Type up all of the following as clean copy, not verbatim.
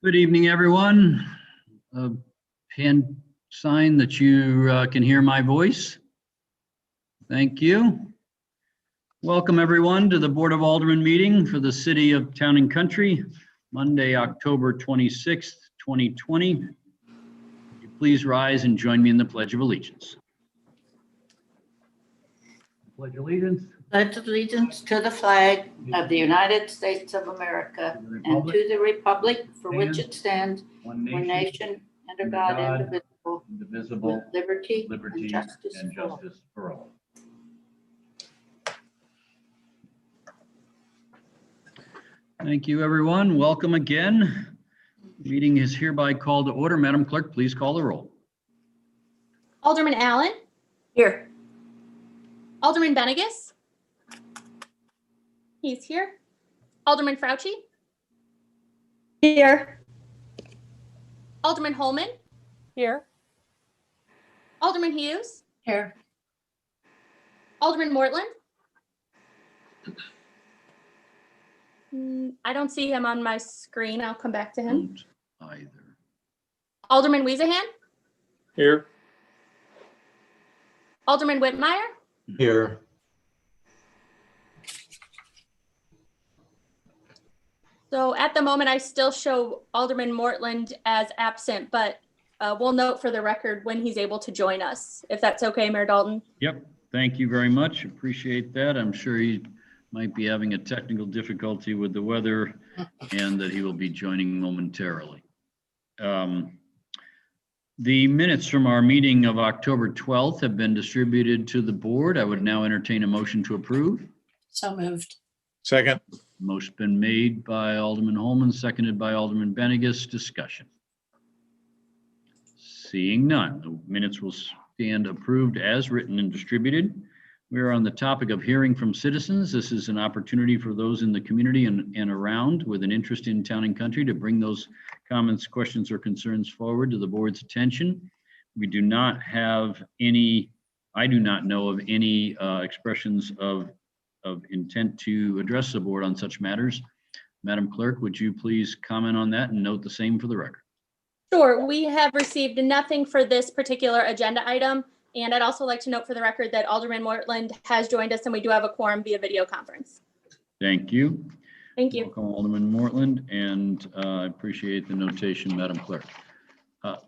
Good evening, everyone. Hand sign that you can hear my voice. Thank you. Welcome, everyone, to the Board of Aldermen meeting for the City of Town and Country, Monday, October 26th, 2020. Would you please rise and join me in the Pledge of Allegiance? Pledge allegiance. Pledge allegiance to the flag of the United States of America and to the republic for which it stands, one nation, under God, indivisible, with liberty and justice for all. Thank you, everyone. Welcome again. Meeting is hereby called to order. Madam Clerk, please call the roll. Alderman Allen. Here. Alderman Benegas. He's here. Alderman Fauci. Here. Alderman Holman. Here. Alderman Hughes. Here. Alderman Mortland. I don't see him on my screen. I'll come back to him. Don't either. Alderman Wiesahan. Here. Alderman Whitmire. Here. So at the moment, I still show Alderman Mortland as absent, but we'll note for the record when he's able to join us, if that's okay, Mayor Dalton. Yep. Thank you very much. Appreciate that. I'm sure he might be having a technical difficulty with the weather and that he will be joining momentarily. The minutes from our meeting of October 12th have been distributed to the board. I would now entertain a motion to approve. So moved. Second. Motion been made by Alderman Holman, seconded by Alderman Benegas. Discussion. Seeing none, the minutes will stand approved as written and distributed. We are on the topic of hearing from citizens. This is an opportunity for those in the community and around with an interest in town and country to bring those comments, questions, or concerns forward to the board's attention. We do not have any, I do not know of any expressions of intent to address the board on such matters. Madam Clerk, would you please comment on that and note the same for the record? Sure, we have received nothing for this particular agenda item. And I'd also like to note for the record that Alderman Mortland has joined us and we do have a quorum via video conference. Thank you. Thank you. Welcome, Alderman Mortland, and I appreciate the notation, Madam Clerk.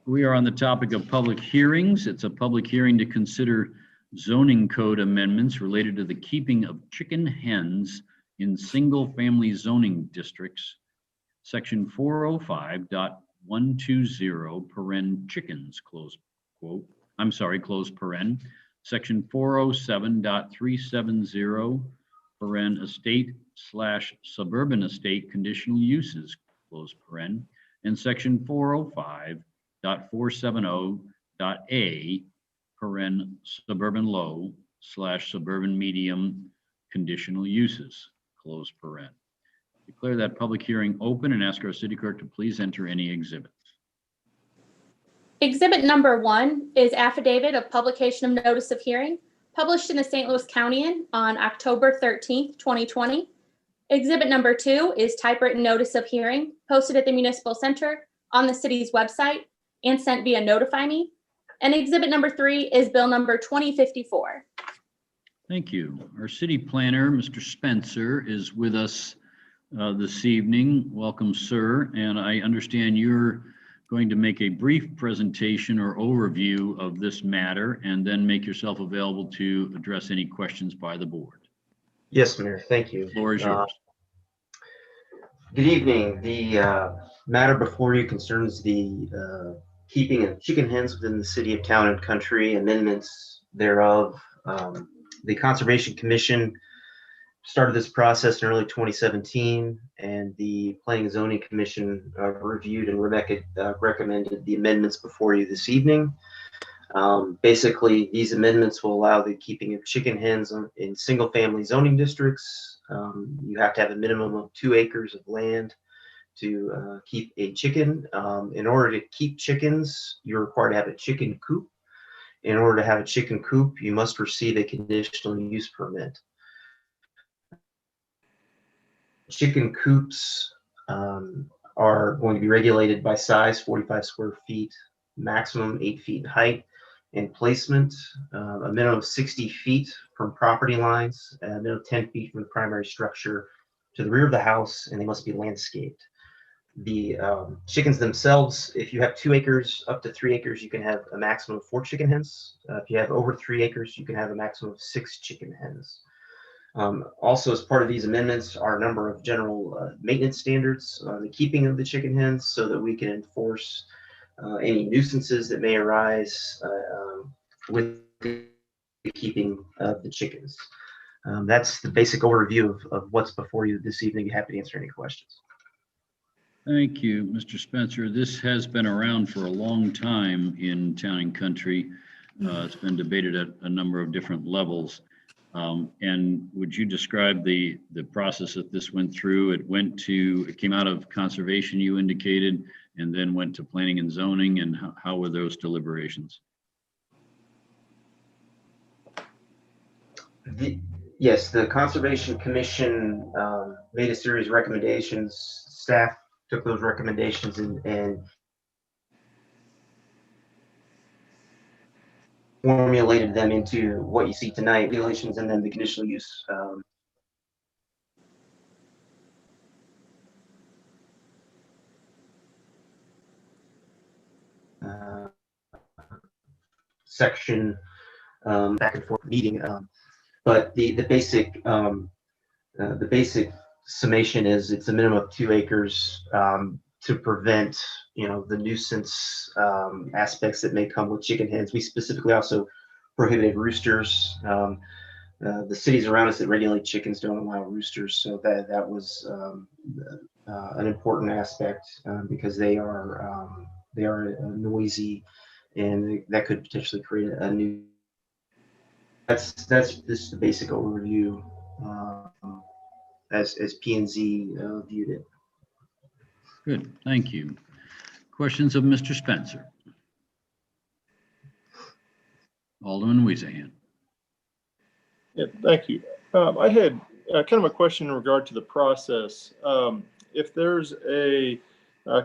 We are on the topic of public hearings. It's a public hearing to consider zoning code amendments related to the keeping of chicken hens in single-family zoning districts, section 405.120, paren chickens, close quote. I'm sorry, close paren, section 407.370, paren estate/suburban estate conditional uses, close paren, and section 405.470.a, paren suburban low/suburban medium conditional uses, close paren. Declare that public hearing open and ask our city clerk to please enter any exhibits. Exhibit number 1 is affidavit of publication of notice of hearing published in the St. Louis County on October 13th, 2020. Exhibit number 2 is typewritten notice of hearing posted at the Municipal Center on the city's website and sent via Notify Me. And exhibit number 3 is bill number 2054. Thank you. Our city planner, Mr. Spencer, is with us this evening. Welcome, sir. And I understand you're going to make a brief presentation or overview of this matter and then make yourself available to address any questions by the board. Yes, Mayor. Thank you. The floor is yours. Good evening. The matter before you concerns the keeping of chicken hens within the city of Town and Country, amendments thereof. The Conservation Commission started this process in early 2017, and the Planning and Zoning Commission reviewed and recommended the amendments before you this evening. Basically, these amendments will allow the keeping of chicken hens in single-family zoning districts. You have to have a minimum of 2 acres of land to keep a chicken. In order to keep chickens, you're required to have a chicken coop. In order to have a chicken coop, you must receive a conditional use permit. Chicken coops are going to be regulated by size, 45 square feet, maximum 8 feet in height, and placement, a minimum of 60 feet from property lines, a minimum of 10 feet from the primary structure to the rear of the house, and they must be landscaped. The chickens themselves, if you have 2 acres up to 3 acres, you can have a maximum of 4 chicken hens. If you have over 3 acres, you can have a maximum of 6 chicken hens. Also, as part of these amendments are a number of general maintenance standards on the keeping of the chicken hens so that we can enforce any nuisances that may arise with the keeping of the chickens. That's the basic overview of what's before you this evening. Happy to answer any questions. Thank you, Mr. Spencer. This has been around for a long time in Town and Country. It's been debated at a number of different levels. And would you describe the process that this went through? It came out of conservation, you indicated, and then went to planning and zoning, and how were those deliberations? Yes, the Conservation Commission made a series of recommendations. Staff took those recommendations and formulated them into what you see tonight, regulations, and then the conditional use. Section back and forth meeting, but the basic summation is it's a minimum of 2 acres to prevent the nuisance aspects that may come with chicken hens. We specifically also prohibited roosters. The cities around us that regulate chickens don't allow roosters, so that was an important aspect because they are noisy, and that could potentially create a new. That's just the basic overview as P&Z viewed it. Good, thank you. Questions of Mr. Spencer? Alderman Weezahan. Yeah, thank you. I had kind of a question in regard to the process. If there's a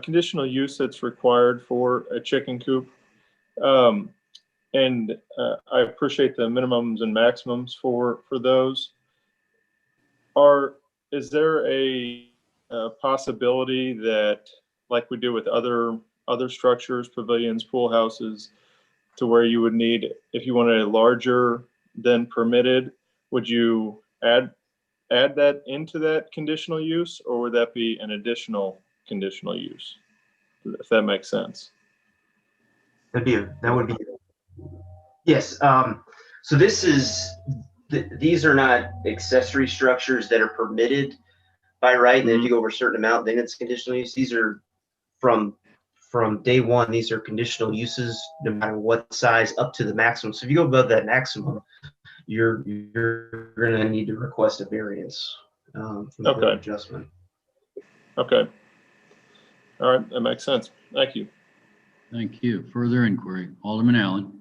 conditional use that's required for a chicken coop, and I appreciate the minimums and maximums for those. Is there a possibility that, like we do with other structures, pavilions, pool houses, to where you would need, if you wanted a larger than permitted, would you add that into that conditional use, or would that be an additional conditional use? If that makes sense. That would be. Yes. So these are not accessory structures that are permitted by right. And then if you go over a certain amount, then it's conditional use. These are from day one. These are conditional uses, no matter what size, up to the maximum. So if you go above that maximum, you're going to need to request a variance for adjustment. Okay. All right, that makes sense. Thank you. Thank you. Further inquiry, Alderman Allen.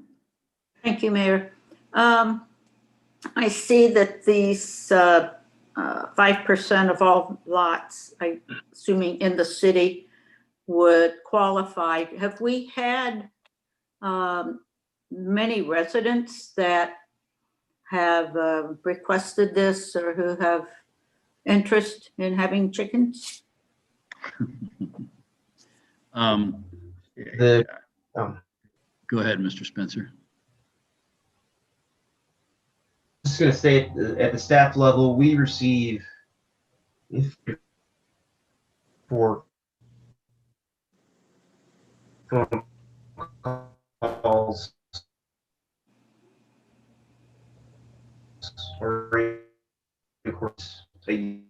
Thank you, Mayor. I see that these 5% of all lots, I'm assuming in the city, would qualify. Have we had many residents that have requested this or who have interest in having chickens? Go ahead, Mr. Spencer. Just going to say at the staff level, we receive for phone calls or requests a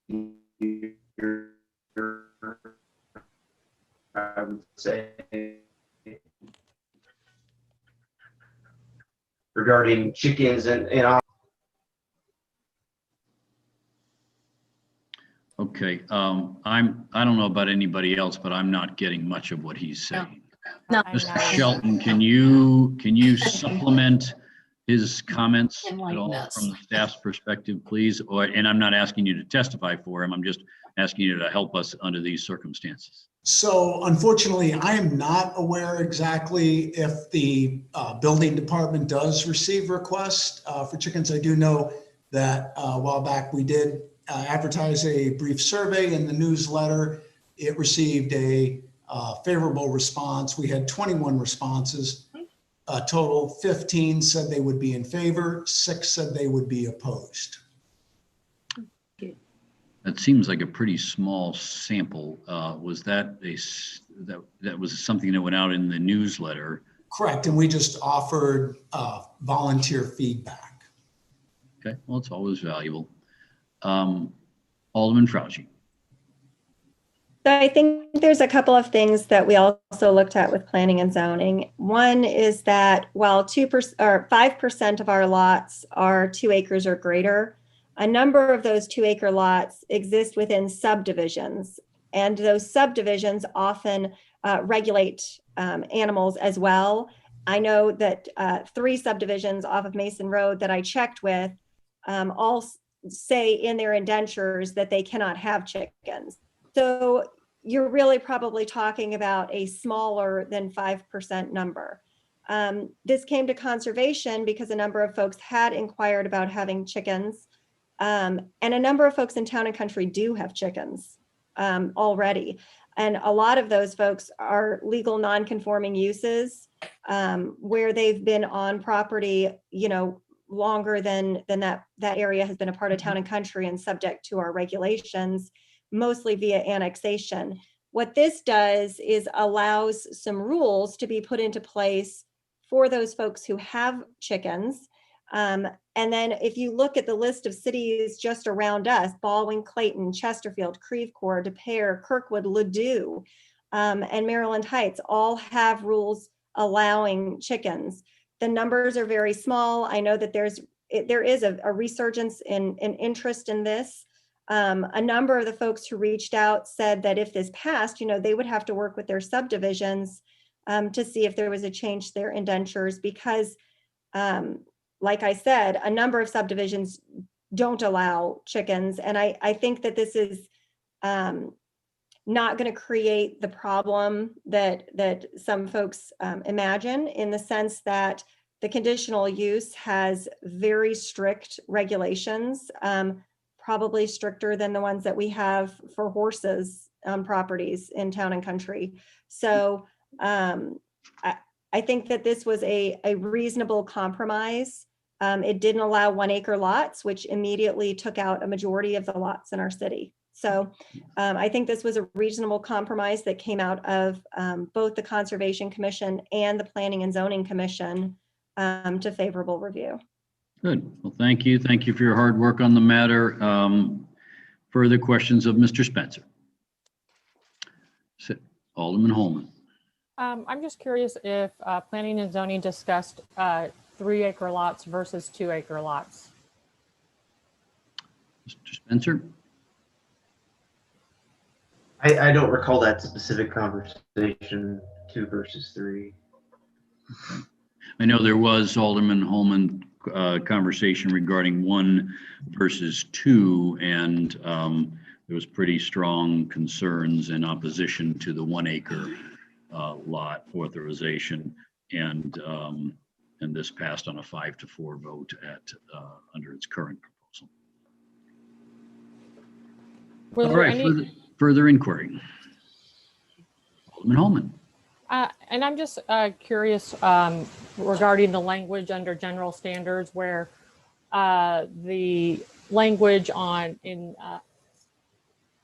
year, I would say, regarding chickens and Okay, I don't know about anybody else, but I'm not getting much of what he's saying. No. Mr. Shelton, can you supplement his comments at all from the staff's perspective, please? And I'm not asking you to testify for him. I'm just asking you to help us under these circumstances. So unfortunately, I am not aware exactly if the building department does receive requests for chickens. I do know that a while back we did advertise a brief survey in the newsletter. It received a favorable response. We had 21 responses. Total 15 said they would be in favor, 6 said they would be opposed. That seems like a pretty small sample. Was that that was something that went out in the newsletter? Correct, and we just offered volunteer feedback. Okay, well, it's always valuable. Alderman Fauci. So I think there's a couple of things that we also looked at with planning and zoning. One is that while 2% or 5% of our lots are 2 acres or greater, a number of those 2-acre lots exist within subdivisions, and those subdivisions often regulate animals as well. I know that 3 subdivisions off of Mason Road that I checked with all say in their indentures that they cannot have chickens. So you're really probably talking about a smaller than 5% number. This came to conservation because a number of folks had inquired about having chickens. And a number of folks in Town and Country do have chickens already. And a lot of those folks are legal non-conforming uses where they've been on property, longer than that area has been a part of Town and Country and subject to our regulations, mostly via annexation. What this does is allows some rules to be put into place for those folks who have chickens. And then if you look at the list of cities just around us, Baldwin, Clayton, Chesterfield, Creve Coeur, De Pere, Kirkwood, Ladue, and Maryland Heights all have rules allowing chickens. The numbers are very small. I know that there is a resurgence in interest in this. A number of the folks who reached out said that if this passed, they would have to work with their subdivisions to see if there was a change to their indentures because like I said, a number of subdivisions don't allow chickens. And I think that this is not going to create the problem that some folks imagine, in the sense that the conditional use has very strict regulations, probably stricter than the ones that we have for horses on properties in Town and Country. So I think that this was a reasonable compromise. It didn't allow 1-acre lots, which immediately took out a majority of the lots in our city. So I think this was a reasonable compromise that came out of both the Conservation Commission and the Planning and Zoning Commission to favorable review. Good. Well, thank you. Thank you for your hard work on the matter. Further questions of Mr. Spencer? Alderman Holman. I'm just curious if planning and zoning discussed 3-acre lots versus 2-acre lots. Mr. Spencer? I don't recall that specific conversation, 2 versus 3. Okay. I know there was Alderman Holman conversation regarding 1 versus 2, and there was pretty strong concerns and opposition to the 1-acre lot authorization, and this passed on a 5-4 vote under its current proposal. Was All there right, any further inquiry. Alderman Holman. And I'm just curious regarding the language under general standards, where the language in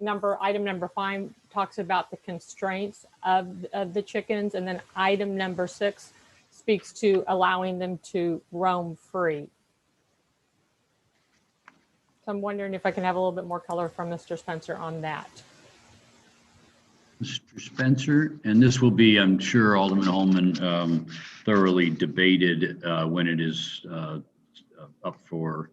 item number 5 talks about the constraints of the chickens, and then item number 6 speaks to allowing them to roam free. So I'm wondering if I can have a little bit more color from Mr. Spencer on that. Mr. Spencer, and this will be, I'm sure, Alderman Holman, thoroughly debated when it is up for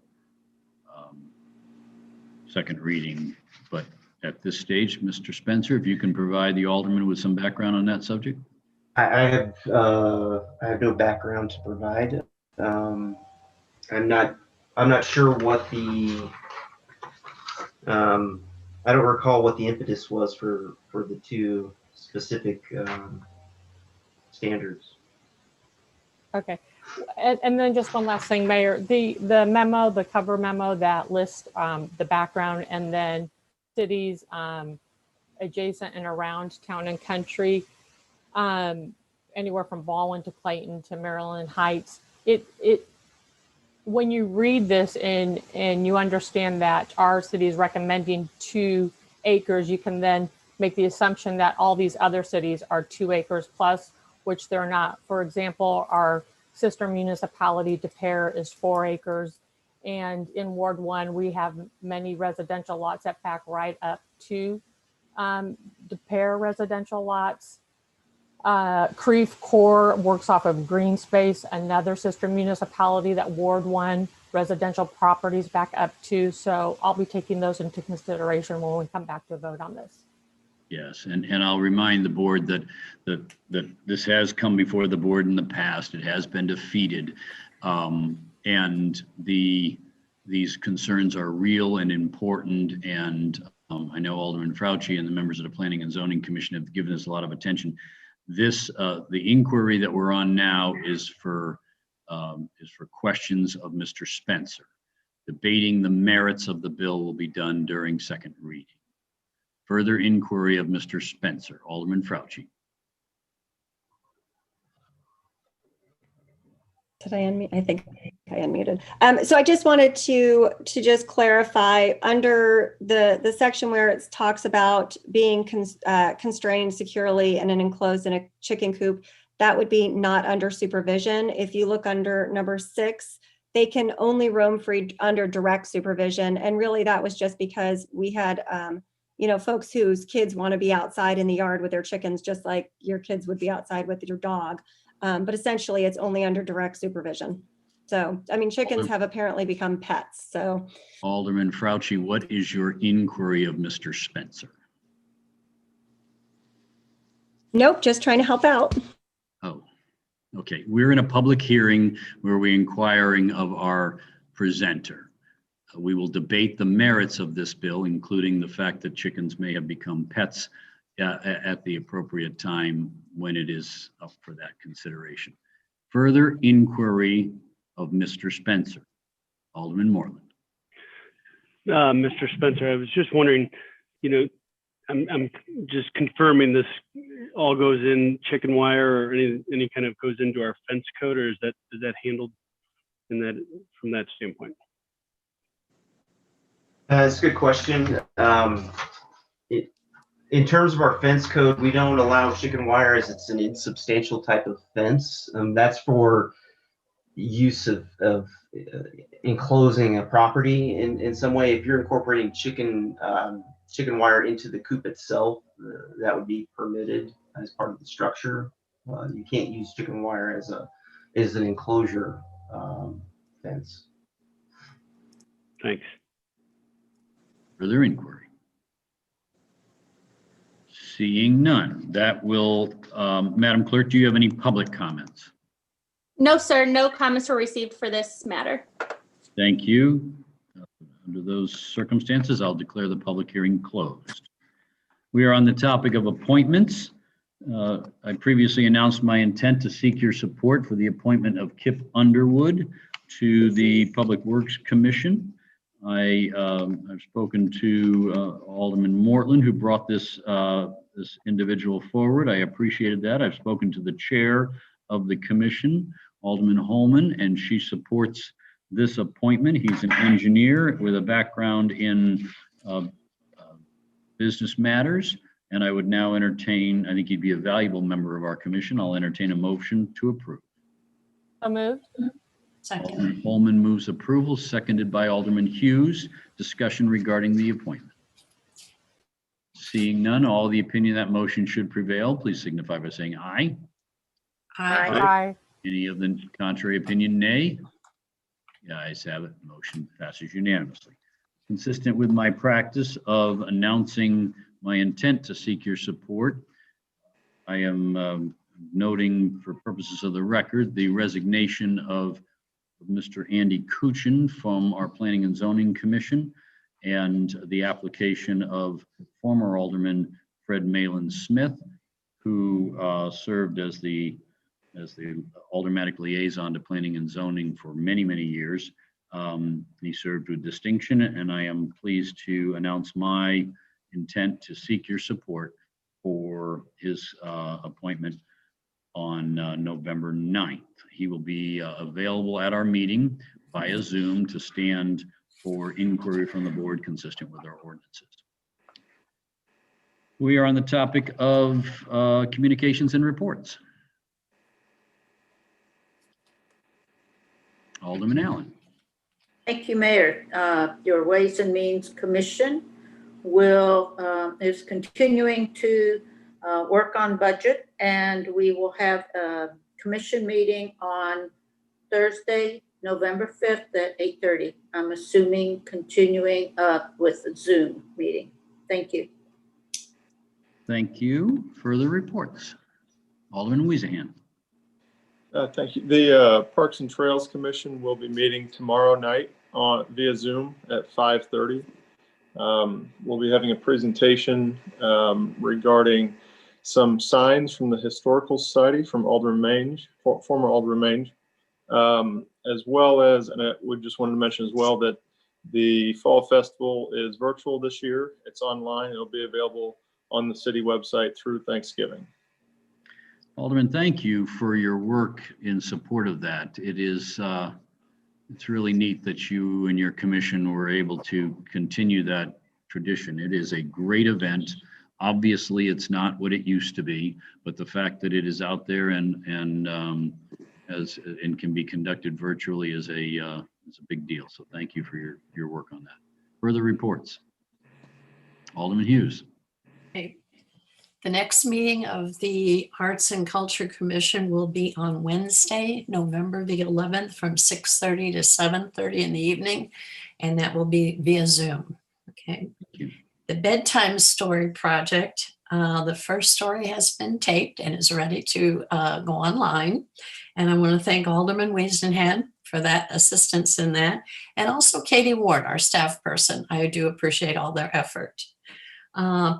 second reading. But at this stage, Mr. Spencer, if you can provide the Alderman with some background on that subject. I have no background to provide. I'm not sure what the I don't recall what the impetus was for the two specific standards. Okay. And then just one last thing, Mayor, the memo, the cover memo that lists the background and then cities adjacent and around town and country, anywhere from Baldwin to Clayton to Maryland Heights. When you read this and you understand that our city is recommending 2 acres, you can then make the assumption that all these other cities are 2 acres plus, which they're not. For example, our sister municipality, De Pere, is 4 acres. And in Ward 1, we have many residential lots that back right up to De Pere residential lots. Creve Coeur works off of Green Space, another sister municipality that Ward 1 residential properties back up to. So I'll be taking those into consideration when we come back to vote on this. Yes, and I'll remind the board that this has come before the board in the past. It has been defeated. And these concerns are real and important. And I know Alderman Fauci and the members of the Planning and Zoning Commission have given this a lot of attention. This, the inquiry that we're on now is for questions of Mr. Spencer. Debating the merits of the bill will be done during second reading. Further inquiry of Mr. Spencer. Alderman Fauci. Did I unmute? I think I unmuted. So I just wanted to just clarify under the section where it talks about being constrained securely in an enclosed in a chicken coop, that would be not under supervision. If you look under number 6, they can only roam free under direct supervision. And really that was just because we had, folks whose kids want to be outside in the yard with their chickens, just like your kids would be outside with your dog. But essentially it's only under direct supervision. So, I mean, chickens have apparently become pets, so. Alderman Fauci, what is your inquiry of Mr. Spencer? Nope, just trying to help out. Oh, okay. We're in a public hearing where we're inquiring of our presenter. We will debate the merits of this bill, including the fact that chickens may have become pets at the appropriate time when it is up for that consideration. Further inquiry of Mr. Spencer. Alderman Moreland. Mr. Spencer, I was just wondering, I'm just confirming this all goes in chicken wire or any kind of goes into our fence code, or is that handled from that standpoint? That's a good question. In terms of our fence code, we don't allow chicken wire as it's an insubstantial type of fence. That's for use of enclosing a property in some way. If you're incorporating chicken wire into the coop itself, that would be permitted as part of the structure. You can't use chicken wire as an enclosure fence. Thanks. Further inquiry. Seeing none, that will, Madam Clerk, do you have any public comments? No, sir, no comments were received for this matter. Thank you. Under those circumstances, I'll declare the public hearing closed. We are on the topic of appointments. I previously announced my intent to seek your support for the appointment of Kip Underwood to the Public Works Commission. I've spoken to Alderman Mortland, who brought this individual forward. I appreciated that. I've spoken to the chair of the commission, Alderman Holman, and she supports this appointment. He's an engineer with a background in business matters, and I would now entertain, I think he'd be a valuable member of our commission. I'll entertain a motion to approve. So moved. Second. Alderman Holman moves approval, seconded by Alderman Hughes. Discussion regarding the appointment. Seeing none, all the opinion that motion should prevail, please signify by saying aye. Aye. Aye. Any of the contrary opinion, nay? The ayes have it. Motion passes unanimously. Consistent with my practice of announcing my intent to seek your support, I am noting for purposes of the record, the resignation of Mr. Andy Kuchin from our Planning and Zoning Commission and the application of former Alderman Fred Malin Smith, who served as the aldermanic liaison to Planning and Zoning for many, many years. He served with distinction, and I am pleased to announce my intent to seek your support for his appointment on November 9th. He will be available at our meeting via Zoom to stand for inquiry from the board consistent with our ordinances. We are on the topic of communications and reports. Alderman Allen. Thank you, Mayor. Your Ways and Means Commission is continuing to work on budget, and we will have a commission meeting on Thursday, November 5th at 8:30. I'm assuming continuing with the Zoom meeting. Thank you. Thank you. Further reports. Alderman Weezahan. Thank you. The Parks and Trails Commission will be meeting tomorrow night via Zoom at 5:30. We'll be having a presentation regarding some signs from the Historical Society from Alderman Mange, former Alderman Mange, as well as, and I would just wanted to mention as well that the Fall Festival is virtual this year. It's online. It'll be available on the city website through Thanksgiving. Alderman, thank you for your work in support of that. It is, it's really neat that you and your commission were able to continue that tradition. It is a great event. Obviously, it's not what it used to be, but the fact that it is out there and can be conducted virtually is a big deal. So thank you for your work on that. Further reports. Alderman Hughes. Okay. The next meeting of the Arts and Culture Commission will be on Wednesday, November the 11th from 6:30 to 7:30 in the evening, and that will be via Zoom. Okay. The Bedtime Story Project, the first story has been taped and is ready to go online. And I want to thank Alderman Weezenhan for that assistance in that. And also Katie Ward, our staff person. I do appreciate all their effort.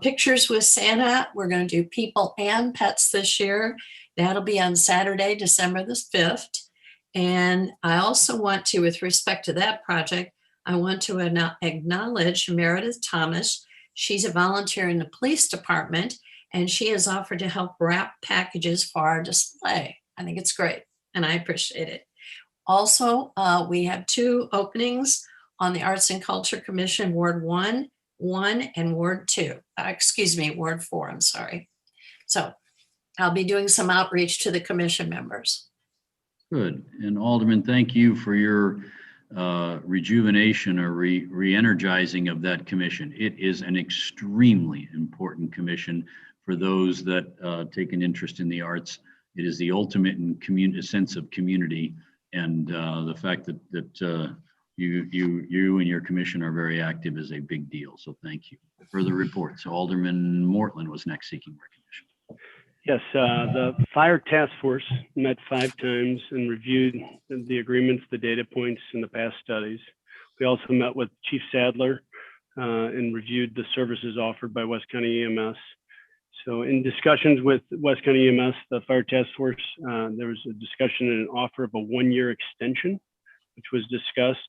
Pictures with Santa, we're going to do people and pets this year. That'll be on Saturday, December the 5th. And I also want to, with respect to that project, I want to acknowledge Meredith Thomas. She's a volunteer in the police department, and she has offered to help wrap packages for our display. I think it's great, and I appreciate it. Also, we have 2 openings on the Arts and Culture Commission, Ward 1 and Ward 2. Ward 4, I'm sorry. So I'll be doing some outreach to the commission members. Good. And Alderman, thank you for your rejuvenation or re-energizing of that commission. It is an extremely important commission for those that take an interest in the arts. It is the ultimate in sense of community, and the fact that you and your commission are very active is a big deal. So thank you. Further reports. Alderman Mortland was next seeking recognition. Yes, the Fire Task Force met 5 times and reviewed the agreements, the data points, and the past studies. We also met with Chief Sadler and reviewed the services offered by West County EMS. So in discussions with West County EMS, the Fire Task Force, there was a discussion and an offer of a 1-year extension, which was discussed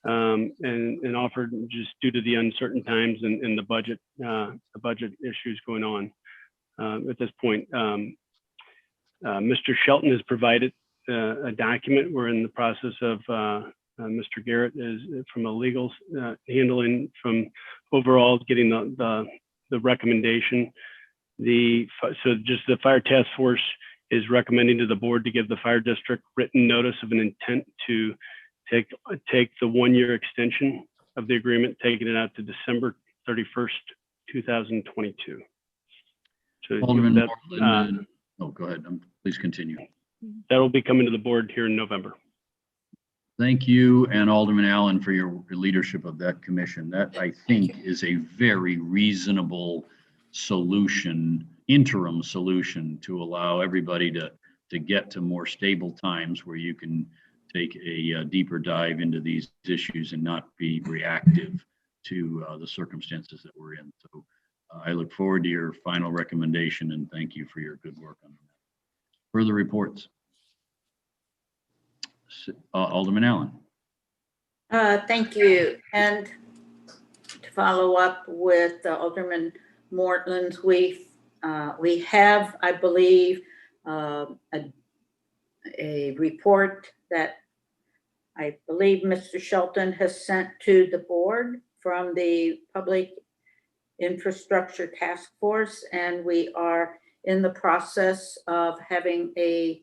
and offered just due to the uncertain times and the budget issues going on. At this point, Mr. Shelton has provided a document. We're in the process of Mr. Garrett is from a legal handling from overall getting the recommendation. So just the Fire Task Force is recommending to the board to give the fire district written notice of an intent to take the 1-year extension of the agreement, taking it out to December 31st, 2022. So Alderman Mortland, go ahead. Please continue. That will be coming to the board here in November. Thank you, and Alderman Allen, for your leadership of that commission. That, I think, is a very reasonable solution interim solution to allow everybody to get to more stable times where you can take a deeper dive into these issues and not be reactive to the circumstances that we're in. So I look forward to your final recommendation and thank you for your good work on that. Further reports. Alderman Allen. Thank you. And to follow up with Alderman Mortland's, we have, I believe, a report that I believe Mr. Shelton has sent to the board from the Public Infrastructure Task Force, and we are in the process of having a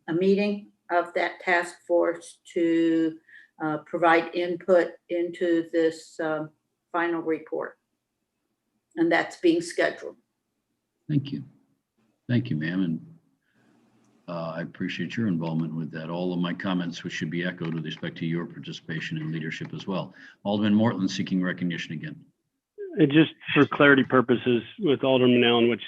meeting of that task force to provide input into this final report. And that's being scheduled. Thank you. Thank you, ma'am. And I appreciate your involvement with that. All of my comments which should be echoed with respect to your participation and leadership as well. Alderman Mortland seeking recognition again. Just for clarity purposes with Alderman Allen, which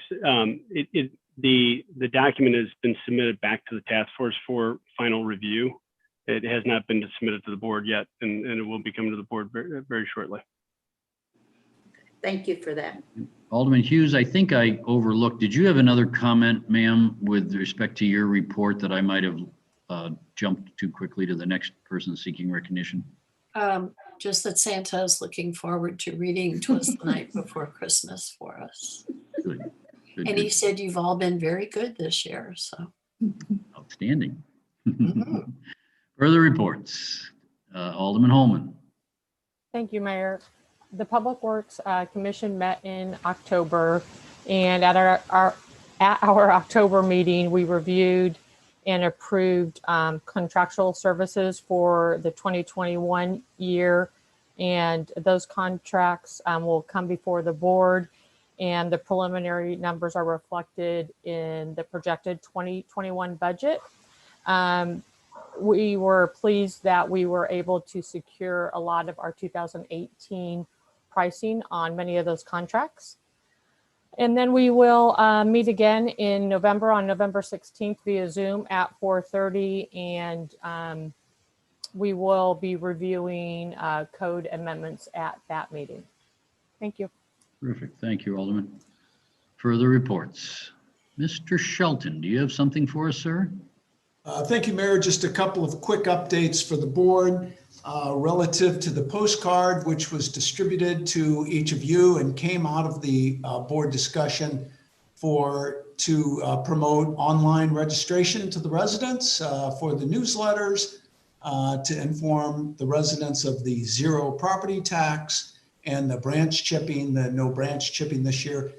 the document has been submitted back to the task force for final review. It has not been submitted to the board yet, and it will be coming to the board very, very shortly. Thank you for that. Alderman Hughes, I think I overlooked. Did you have another comment, ma'am, with respect to your report that I might have jumped too quickly to the next person seeking recognition? Just that Santa is looking forward to reading "'Twas the Night Before Christmas" for us. Good. Good, And good. he said you've all been very good this year, so. Outstanding. Mhm. Further reports. Alderman Holman. Thank you, Mayor. The Public Works Commission met in October, and at our October meeting, we reviewed and approved contractual services for the 2021 year, and those contracts will come before the board, and the preliminary numbers are reflected in the projected 2021 budget. We were pleased that we were able to secure a lot of our 2018 pricing on many of those contracts. And then we will meet again in November, on November 16th via Zoom at 4:30, and we will be reviewing code amendments at that meeting. Thank you. Terrific. Thank you, Alderman. Further reports. Mr. Shelton, do you have something for us, sir? Thank you, Mayor. Just a couple of quick updates for the board relative to the postcard, which was distributed to each of you and came out of the board discussion to promote online registration to the residents for the newsletters, to inform the residents of the zero property tax and the branch chipping, the no branch chipping this year.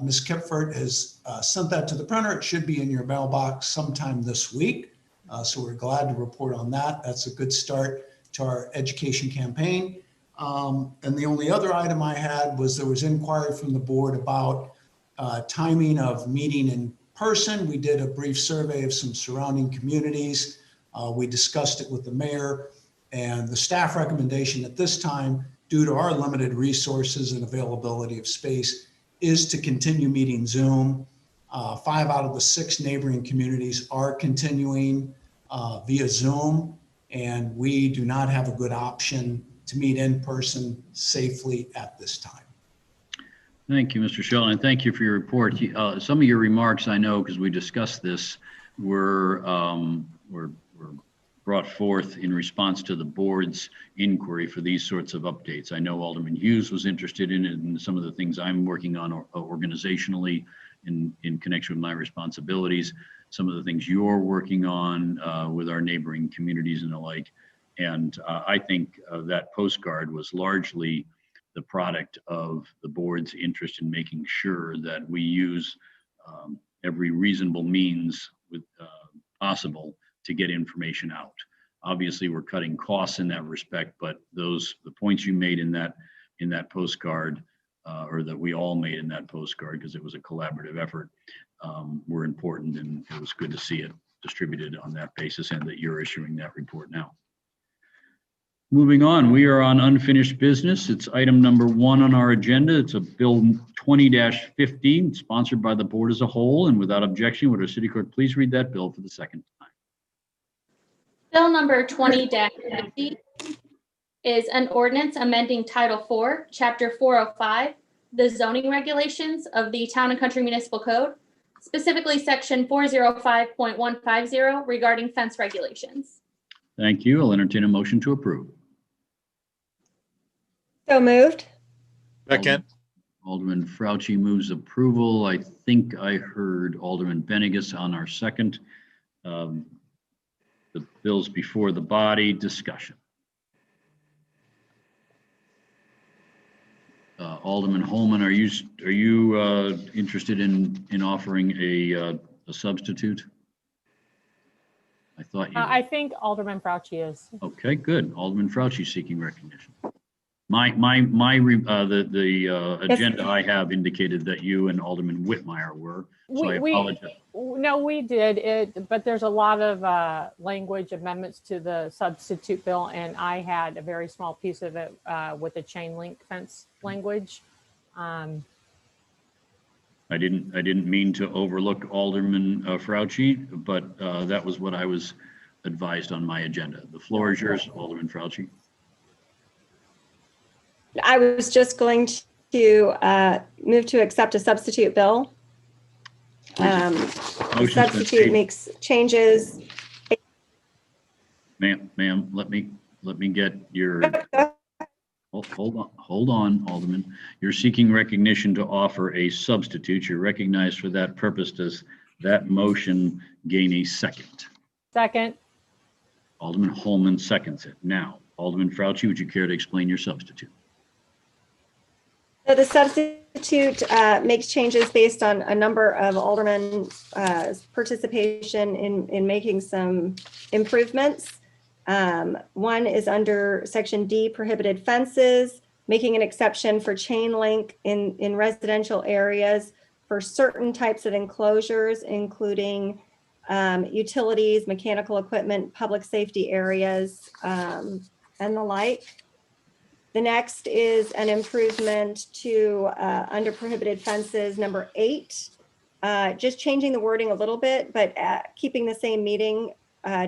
Ms. Kipfert has sent that to the printer. It should be in your mailbox sometime this week. So we're glad to report on that. That's a good start to our education campaign. And the only other item I had was there was inquiry from the board about timing of meeting in person. We did a brief survey of some surrounding communities. We discussed it with the mayor, and the staff recommendation at this time, due to our limited resources and availability of space, is to continue meeting Zoom. 5 out of the 6 neighboring communities are continuing via Zoom, and we do not have a good option to meet in person safely at this time. Thank you, Mr. Shelton, and thank you for your report. Some of your remarks, I know, because we discussed this, were brought forth in response to the board's inquiry for these sorts of updates. I know Alderman Hughes was interested in it, and some of the things I'm working on organizationally in connection with my responsibilities, some of the things you're working on with our neighboring communities and the like. And I think that postcard was largely the product of the board's interest in making sure that we use every reasonable means possible to get information out. Obviously, we're cutting costs in that respect, but the points you made in that postcard, or that we all made in that postcard, because it was a collaborative effort, were important, and it was good to see it distributed on that basis, and that you're issuing that report now. Moving on, we are on unfinished business. It's item number 1 on our agenda. It's a Bill 20-15, sponsored by the board as a whole, and without objection, would our city clerk please read that bill for the second time? Bill number 20-50 is an ordinance amending Title IV, Chapter 405, the zoning regulations of the Town and Country Municipal Code, specifically Section 405.150 regarding fence regulations. Thank you. I'll entertain a motion to approve. So moved. Second. Alderman Fauci moves approval. I think I heard Alderman Benegas on our second. The bill's before the body. Discussion. Alderman Holman, are you interested in offering a substitute? I thought you. I think Alderman Fauci is. Okay, good. Alderman Fauci seeking recognition. The agenda I have indicated that you and Alderman Whitmire were, so I apologize. No, we did it, but there's a lot of language amendments to the substitute bill, and I had a very small piece of it with the chain link fence language. I didn't mean to overlook Alderman Fauci, but that was what I was advised on my agenda. The floor is yours, Alderman Fauci. I was just going to move to accept a substitute bill. The substitute makes changes. Ma'am, let me get your, hold on, Alderman. You're seeking recognition to offer a substitute. You're recognized for that purpose. Does that motion gain a second? Second. Alderman Holman seconds it. Now, Alderman Fauci, would you care to explain your substitute? So the substitute makes changes based on a number of aldermen participation in making some improvements. One is under Section D, prohibited fences, making an exception for chain link in residential areas for certain types of enclosures, including utilities, mechanical equipment, public safety areas, and the like. The next is an improvement to under prohibited fences, number 8, just changing the wording a little bit, but keeping the same meaning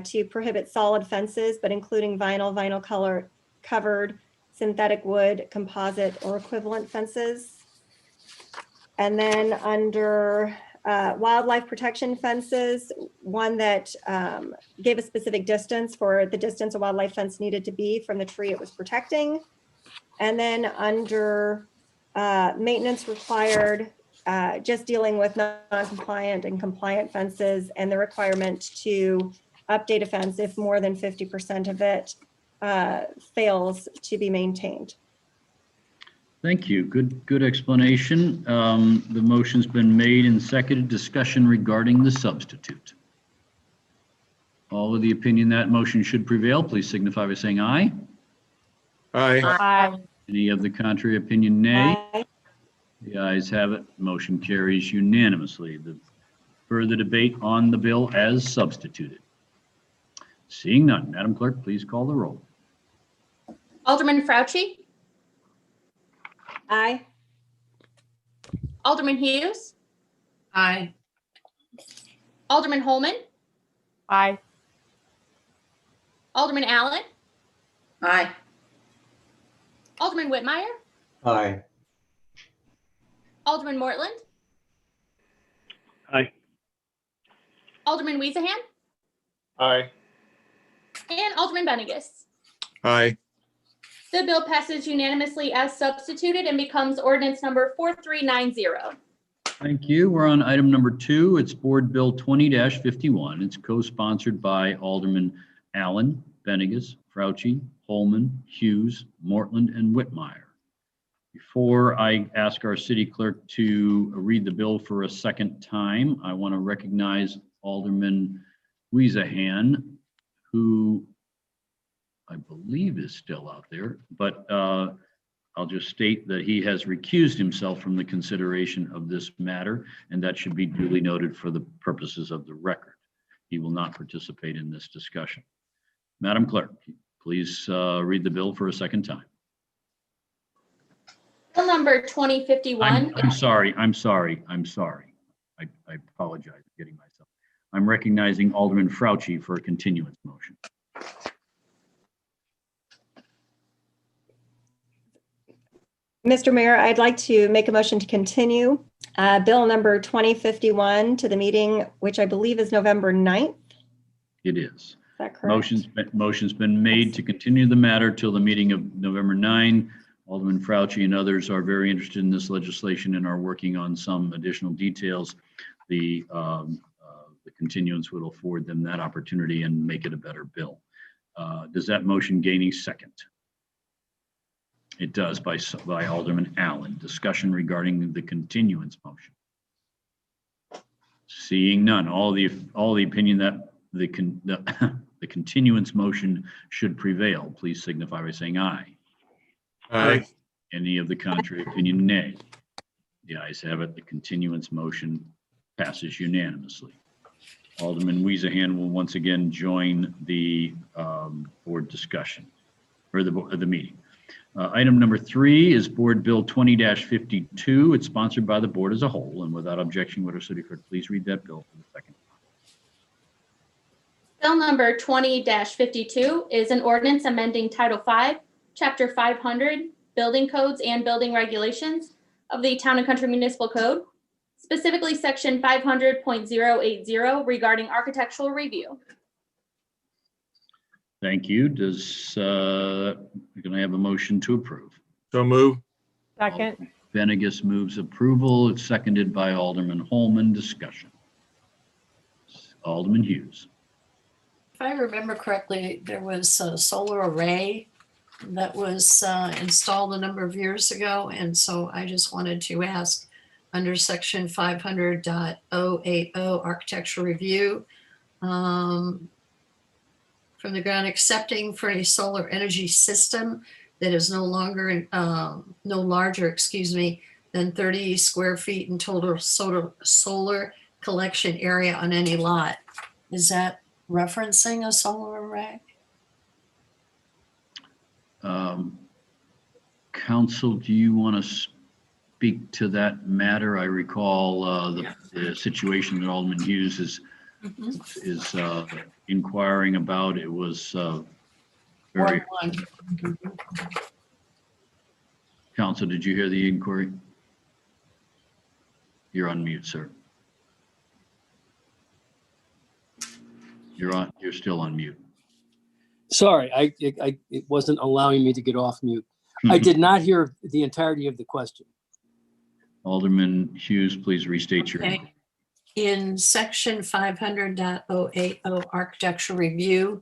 to prohibit solid fences, but including vinyl color covered, synthetic wood, composite, or equivalent fences. And then under wildlife protection fences, one that gave a specific distance for the distance a wildlife fence needed to be from the tree it was protecting. And then under maintenance required, just dealing with non-compliant and compliant fences and the requirement to update a fence if more than 50% of it fails to be maintained. Thank you. Good explanation. The motion's been made and seconded. Discussion regarding the substitute. All of the opinion that motion should prevail, please signify by saying aye. Aye. Aye. Any of the contrary opinion, nay? Aye. The ayes have it. Motion carries unanimously. The further debate on the bill as substituted. Seeing none, Madam Clerk, please call the roll. Alderman Fauci, Aye. Alderman Hughes, Aye. Alderman Holman, Aye. Alderman Allen, Aye. Alderman Whitmire, Aye. Alderman Mortland, Aye. Alderman Weezahan, Aye. and Alderman Benegas. Aye. The bill passes unanimously as substituted and becomes ordinance number 4390. Thank you. We're on item number 2. It's Board Bill 20-51. It's co-sponsored by Alderman Allen, Benegas, Fauci, Holman, Hughes, Mortland, and Whitmire. Before I ask our city clerk to read the bill for a second time, I want to recognize Alderman Weezahan, who I believe is still out there, but I'll just state that he has recused himself from the consideration of this matter, and that should be duly noted for the purposes of the record. He will not participate in this discussion. Madam Clerk, Please read the bill for a second time. Bill number 2051. I'm sorry. I apologize for getting myself. I'm recognizing Alderman Fauci for a continuance motion. Mr. Mayor, I'd like to make a motion to continue Bill number 2051 to the meeting, which I believe is November 9th. It is. Is that correct? Motion's been made to continue the matter till the meeting of November 9. Alderman Fauci and others are very interested in this legislation and are working on some additional details. The continuance will afford them that opportunity and make it a better bill. Does that motion gain a second? It does by Alderman Allen. Discussion regarding the continuance motion. Seeing none, all the opinion that the continuance motion should prevail, please signify by saying aye. Aye. Any of the contrary opinion, nay. The ayes have it. The continuance motion passes unanimously. Alderman Weezahan will once again join the board discussion or the meeting. Item number 3 is Board Bill 20-52. It's sponsored by the board as a whole, and without objection, would our city clerk please read that bill for the second time? Bill number 20-52 is an ordinance amending Title 5, Chapter 500, Building Codes and Building Regulations of the Town and Country Municipal Code, specifically Section 500.080 regarding architectural review. Thank you. We're going to have a motion to approve. So move. Second. Venegas moves approval. It's seconded by Alderman Holman. Discussion. Alderman Hughes. If I remember correctly, there was a solar array that was installed a number of years ago. And so I just wanted to ask, under section 500.080 architectural review, from the ground accepting for a solar energy system that is no larger, than 30 square feet in total solar collection area on any lot. Is that referencing a solar array? Council, do you want to speak to that matter? I recall the situation that Alderman Hughes is inquiring about. It was very. Council, did you hear the inquiry? You're on mute, sir. You're still on mute. Sorry, it wasn't allowing me to get off mute. I did not hear the entirety of the question. Alderman Hughes, please restate your. Okay. In section 500.080 architectural review,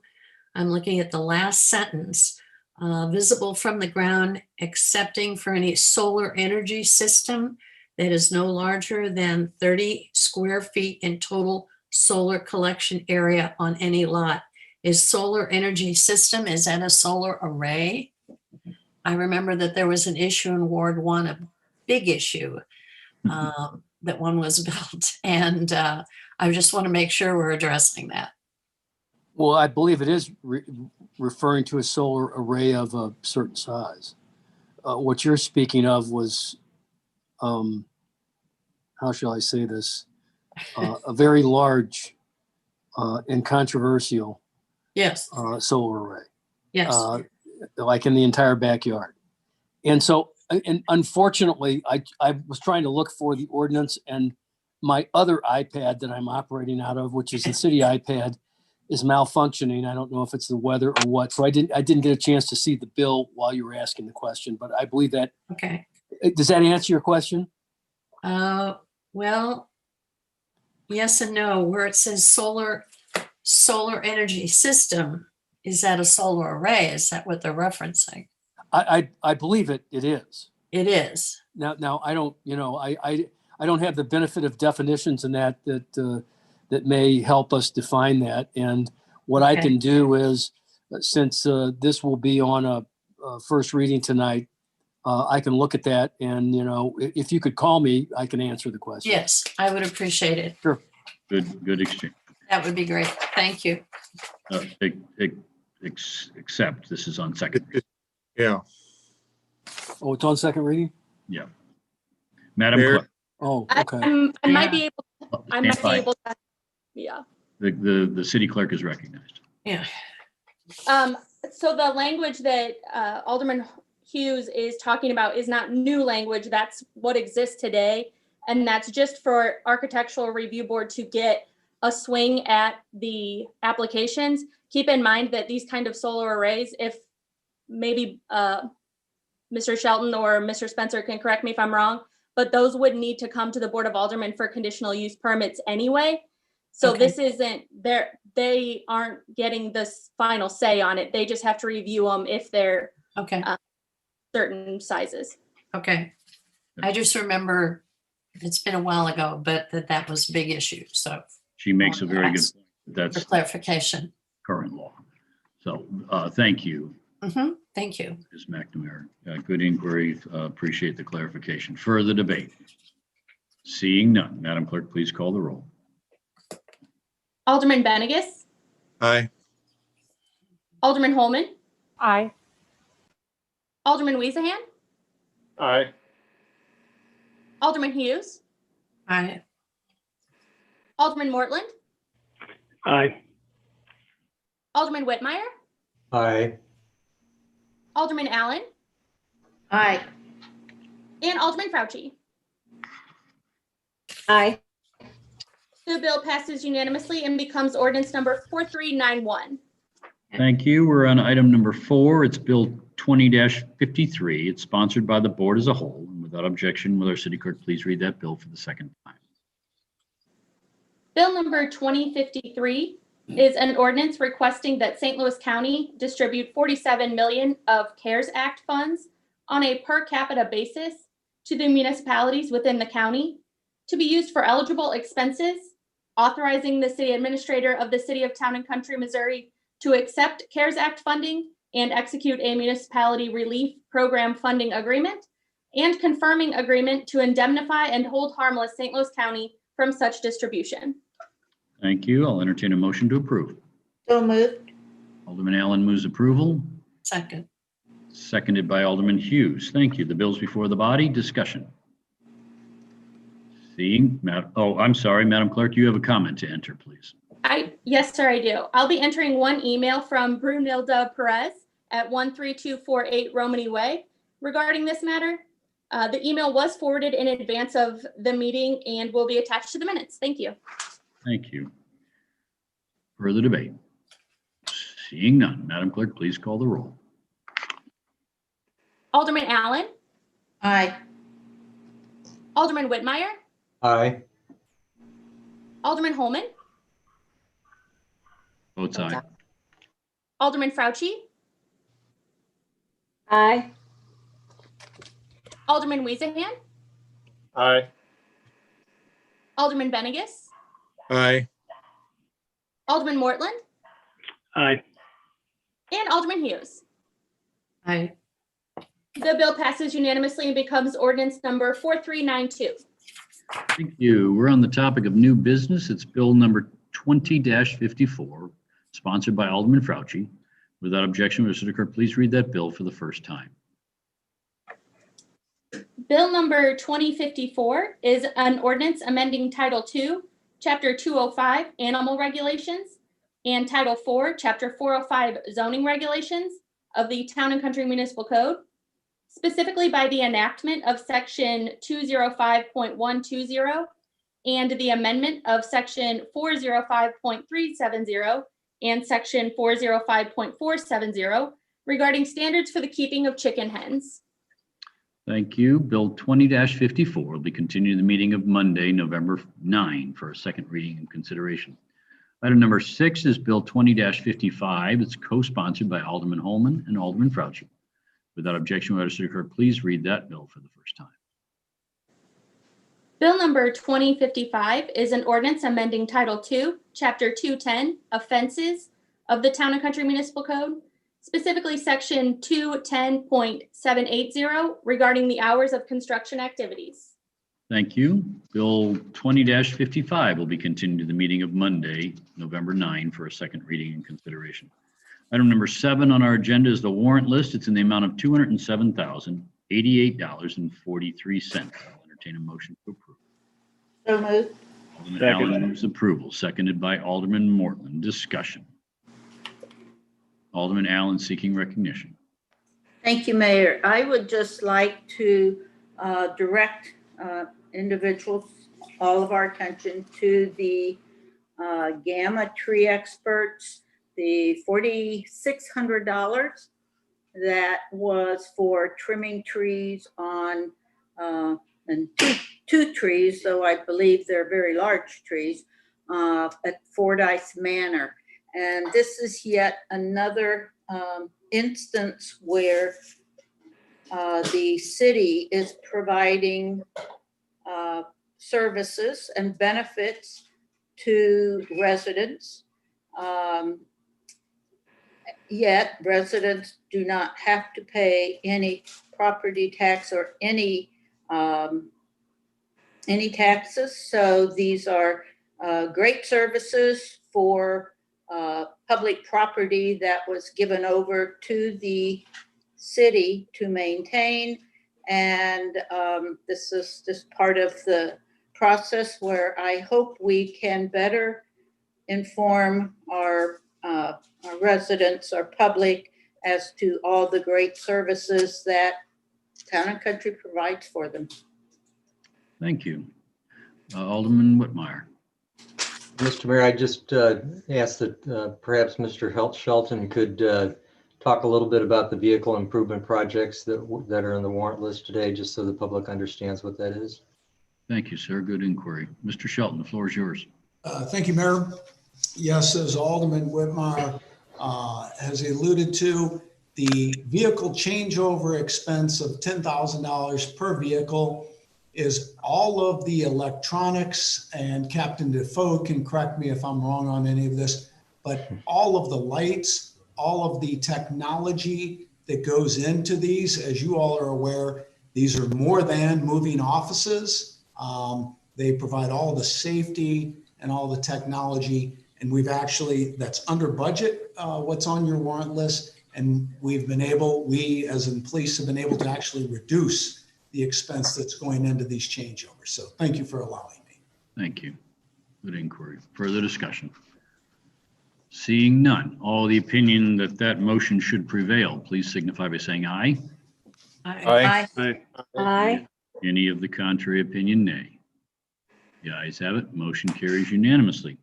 I'm looking at the last sentence. Visible from the ground, excepting for any solar energy system that is no larger than 30 square feet in total solar collection area on any lot. Is solar energy system, is that a solar array? I remember that there was an issue in Ward 1, a big issue that one was built. And I just want to make sure we're addressing that. Well, I believe it is referring to a solar array of a certain size. What you're speaking of was, how shall I say this? A very large and controversial Yes. Solar array. Yes. Like in the entire backyard. And so, and unfortunately, I was trying to look for the ordinance, and my other iPad that I'm operating out of, which is the city iPad, is malfunctioning. I don't know if it's the weather or what. So I didn't get a chance to see the bill while you were asking the question, but I believe that. Okay. Does that answer your question? Well, yes and no. Where it says solar energy system, is that a solar array? Is that what they're referencing? I believe it is. It is. Now I don't, I don't have the benefit of definitions in that may help us define that. And what I can do is, since this will be on a first reading tonight, I can look at that, and if you could call me, I can answer the question. Yes, I would appreciate it. Sure. Good exchange. That would be great. Thank you. accept. This is on second. Yeah. Oh, it's on second reading? Yeah. Madam Mayor? Clerk. Oh, I okay. I might be able, Stand by. to, yeah. The city clerk is recognized. Yeah. So the language that Alderman Hughes is talking about is not new language. That's what exists today. And that's just for Architectural Review Board to get a swing at the applications. Keep in mind that these kind of solar arrays, if maybe Mr. Shelton or Mr. Spencer can correct me if I'm wrong, but those would need to come to the Board of Aldermen for conditional use permits anyway. So Okay. this isn't they aren't getting this final say on it. They just have to review them if they're Okay. certain sizes. Okay. I just remember it's been a while ago, but that was a big issue. So She makes a very good point. for That's clarification. current law. So thank you, Thank you. Ms. McNamara. Good inquiry. Appreciate the clarification. Further debate? Seeing none. Madam Clerk, please call the roll. Alderman Benegus, Aye. Alderman Holman, Aye. Alderman Weezahan, Aye. Alderman Hughes, Aye. Alderman Mortland, Aye. Alderman Whitmire, Aye. Alderman Allen, Aye. and Alderman Fauci. Aye. The bill passes unanimously and becomes ordinance number 4391. Thank you. We're on item number 4. It's Bill 20-53. It's sponsored by the board as a whole. And without objection, will our city clerk please read that bill for the second time? Bill number 2053 is an ordinance requesting that St. Louis County distribute 47 million of CARES Act funds on a per capita basis to the municipalities within the county to be used for eligible expenses, authorizing the city administrator of the city of Town and Country, Missouri to accept CARES Act funding and execute a municipality relief program funding agreement, and confirming agreement to indemnify and hold harmless St. Louis County from such distribution. Thank you. I'll entertain a motion to approve. So moved. Alderman Allen moves approval, Second. seconded by Alderman Hughes. Thank you. The bill's before the body. Discussion. Seeing, I'm sorry, Madam Clerk, you have a comment to enter, please. Yes, sir, I do. I'll be entering one email from Brunilda Perez at 13248 Romany Way regarding this matter. The email was forwarded in advance of the meeting and will be attached to the minutes. Thank you. Thank you. Further debate? Seeing none, Madam Clerk, please call the roll. Alderman Allen, Aye. Alderman Whitmire, Aye. Alderman Holman, Votes aye. Alderman Fauci, Aye. Alderman Weezahan, Aye. Alderman Benegus, Aye. Alderman Mortland, Aye. and Alderman Hughes. Aye. The bill passes unanimously and becomes ordinance number 4392. Thank you. We're on the topic of new business. It's bill number 20-54, sponsored by Alderman Fauci. Without objection, will the city clerk please read that bill for the first time? Bill number 2054 is an ordinance amending Title II, Chapter 205, Animal Regulations, and Title IV, Chapter 405, Zoning Regulations of the Town and Country Municipal Code, specifically by the enactment of Section 205.120 and the amendment of Section 405.370 and Section 405.470 regarding standards for the keeping of chicken hens. Thank you. Bill 20-54 will be continued the meeting of Monday, November 9 for a second reading and consideration. Item number 6 is Bill 20-55. It's co-sponsored by Alderman Holman and Alderman Fauci. Without objection, will the city clerk please read that bill for the first time? Bill number 2055 is an ordinance amending Title II, Chapter 210, Offenses of the Town and Country Municipal Code, specifically Section 210.780 regarding the hours of construction activities. Thank you. Bill 20-55 will be continued to the meeting of Monday, November 9 for a second reading and consideration. Item number 7 on our agenda is the warrant list. It's in the amount of $207,088.43. I'll entertain a motion to approve. So moved. Alderman Second. Allen moves approval, seconded by Alderman Mortland. Discussion. Alderman Allen seeking recognition. Thank you, Mayor. I would just like to direct individuals, all of our attention to the Gamma Tree Experts, the $4,600 that was for trimming trees on, and two trees, though I believe they're very large trees, at Fordyce Manor. And this is yet another instance where the city is providing services and benefits to residents. Yet residents do not have to pay any property tax or any taxes. So these are great services for public property that was given over to the city to maintain. And this is just part of the process where I hope we can better inform our residents, our public, as to all the great services that Town and Country provides for them. Thank you. Alderman Whitmire. Mr. Mayor, I just asked that perhaps Mr. Shelton could talk a little bit about the vehicle improvement projects that are on the warrant list today, just so the public understands what that is. Thank you, sir. Good inquiry. Mr. Shelton, the floor is yours. Thank you, Mayor. Yes, as Alderman Whitmire has alluded to, the vehicle changeover expense of $10,000 per vehicle is all of the electronics, and Captain Defoe can correct me if I'm wrong on any of this, but all of the lights, all of the technology that goes into these. As you all are aware, these are more than moving offices. They provide all the safety and all the technology, and that's under budget, what's on your warrant list. And we as in police have been able to actually reduce the expense that's going into these changeovers. So thank you for allowing me. Thank you. Good inquiry. Further discussion. Seeing none, all the opinion that motion should prevail, please signify by saying aye. Aye. Aye. Aye. Any of the contrary opinion, nay. The ayes have it. Motion carries unanimously.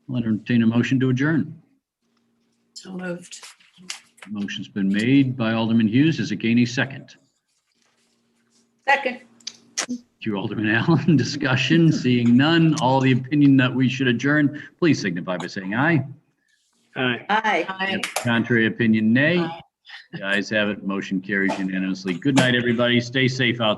I'll entertain a motion to adjourn. So moved. Motion's been made by Alderman Hughes. Is it gaining second? Second. Thank you, Alderman Allen. Discussion. Seeing none, all the opinion that we should adjourn, please signify by saying aye. Aye. Aye. Contrary opinion, nay. Aye. The ayes have it. Motion carries unanimously. Good night, everybody. Stay safe out there.